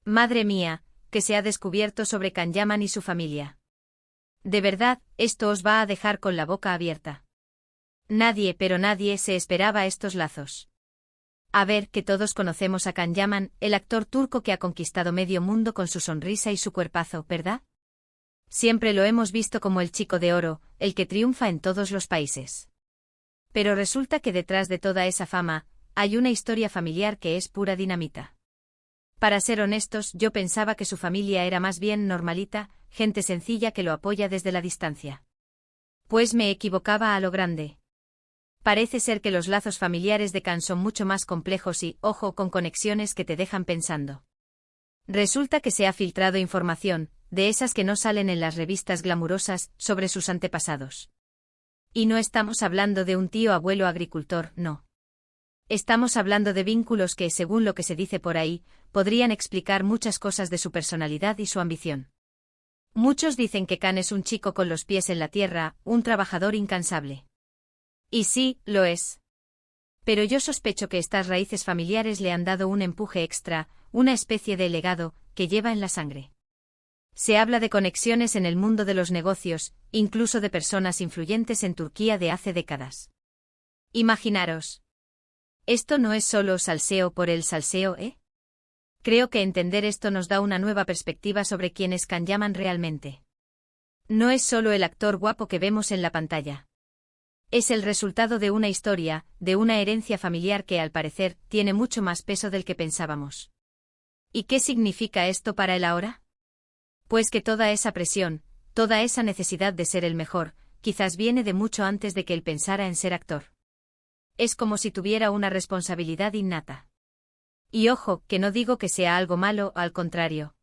Madre mía, que se ha descubierto sobre Can Yaman y su familia. De verdad, esto os va a dejar con la boca abierta. Nadie, pero nadie se esperaba estos lazos. A ver, que todos conocemos a Can Yaman, el actor turco que ha conquistado medio mundo con su sonrisa y su cuerpazo, ¿verdad? Siempre lo hemos visto como el chico de oro, el que triunfa en todos los países. Pero resulta que detrás de toda esa fama, hay una historia familiar que es pura dinamita. Para ser honestos, yo pensaba que su familia era más bien normalita, gente sencilla que lo apoya desde la distancia. Pues me equivocaba a lo grande. Parece ser que los lazos familiares de Can son mucho más complejos y, ojo, con conexiones que te dejan pensando. Resulta que se ha filtrado información, de esas que no salen en las revistas glamurosas, sobre sus antepasados. Y no estamos hablando de un tío abuelo agricultor, no. Estamos hablando de vínculos que, según lo que se dice por ahí, podrían explicar muchas cosas de su personalidad y su ambición. Muchos dicen que Can es un chico con los pies en la tierra, un trabajador incansable. Y sí, lo es. Pero yo sospecho que estas raíces familiares le han dado un empuje extra, una especie de legado, que lleva en la sangre. Se habla de conexiones en el mundo de los negocios, incluso de personas influyentes en Turquía de hace décadas. Imaginaros. Esto no es solo salseo por el salseo, ¿eh? Creo que entender esto nos da una nueva perspectiva sobre quién es Can Yaman realmente. No es solo el actor guapo que vemos en la pantalla. Es el resultado de una historia, de una herencia familiar que, al parecer, tiene mucho más peso del que pensábamos. ¿Y qué significa esto para él ahora? Pues que toda esa presión, toda esa necesidad de ser el mejor, quizás viene de mucho antes de que él pensara en ser actor. Es como si tuviera una responsabilidad innata. Y ojo, que no digo que sea algo malo, al contrario.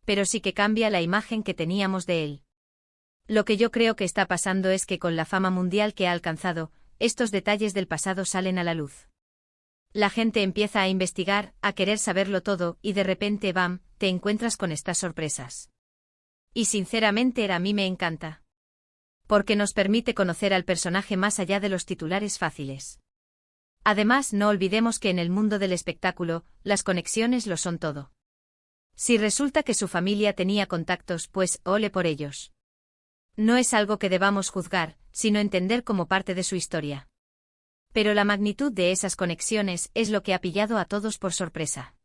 Pero sí que cambia la imagen que teníamos de él. Lo que yo creo que está pasando es que con la fama mundial que ha alcanzado, estos detalles del pasado salen a la luz. La gente empieza a investigar, a querer saberlo todo, y de repente, ¡bam!, te encuentras con estas sorpresas. Y sinceramente a mí me encanta. Porque nos permite conocer al personaje más allá de los titulares fáciles. Además, no olvidemos que en el mundo del espectáculo, las conexiones lo son todo. Si resulta que su familia tenía contactos, pues, ole por ellos. No es algo que debamos juzgar, sino entender como parte de su historia. Pero la magnitud de esas conexiones es lo que ha pillado a todos por sorpresa.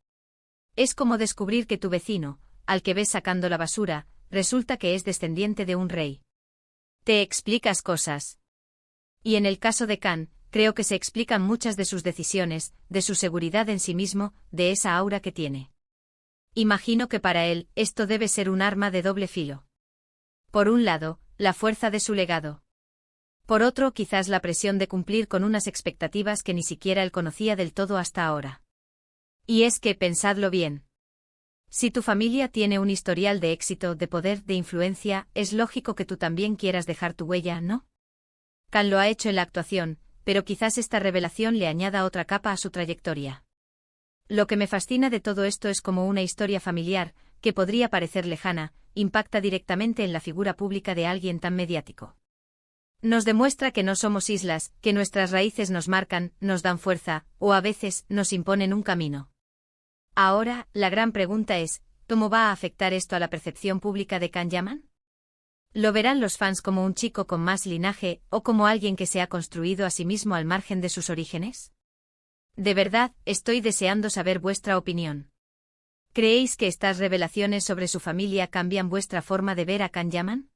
Es como descubrir que tu vecino, al que ves sacando la basura, resulta que es descendiente de un rey. Te explicas cosas. Y en el caso de Can, creo que se explican muchas de sus decisiones, de su seguridad en sí mismo, de esa aura que tiene. Imagino que para él, esto debe ser un arma de doble filo. Por un lado, la fuerza de su legado. Por otro, quizás la presión de cumplir con unas expectativas que ni siquiera él conocía del todo hasta ahora. Y es que, pensadlo bien. Si tu familia tiene un historial de éxito, de poder, de influencia, es lógico que tú también quieras dejar tu huella, ¿no? Can lo ha hecho en la actuación, pero quizás esta revelación le añada otra capa a su trayectoria. Lo que me fascina de todo esto es como una historia familiar, que podría parecer lejana, impacta directamente en la figura pública de alguien tan mediático. Nos demuestra que no somos islas, que nuestras raíces nos marcan, nos dan fuerza, o a veces, nos imponen un camino. Ahora, la gran pregunta es, ¿cómo va a afectar esto a la percepción pública de Can Yaman? ¿Lo verán los fans como un chico con más linaje, o como alguien que se ha construido a sí mismo al margen de sus orígenes? De verdad, estoy deseando saber vuestra opinión. ¿Creéis que estas revelaciones sobre su familia cambian vuestra forma de ver a Can Yaman?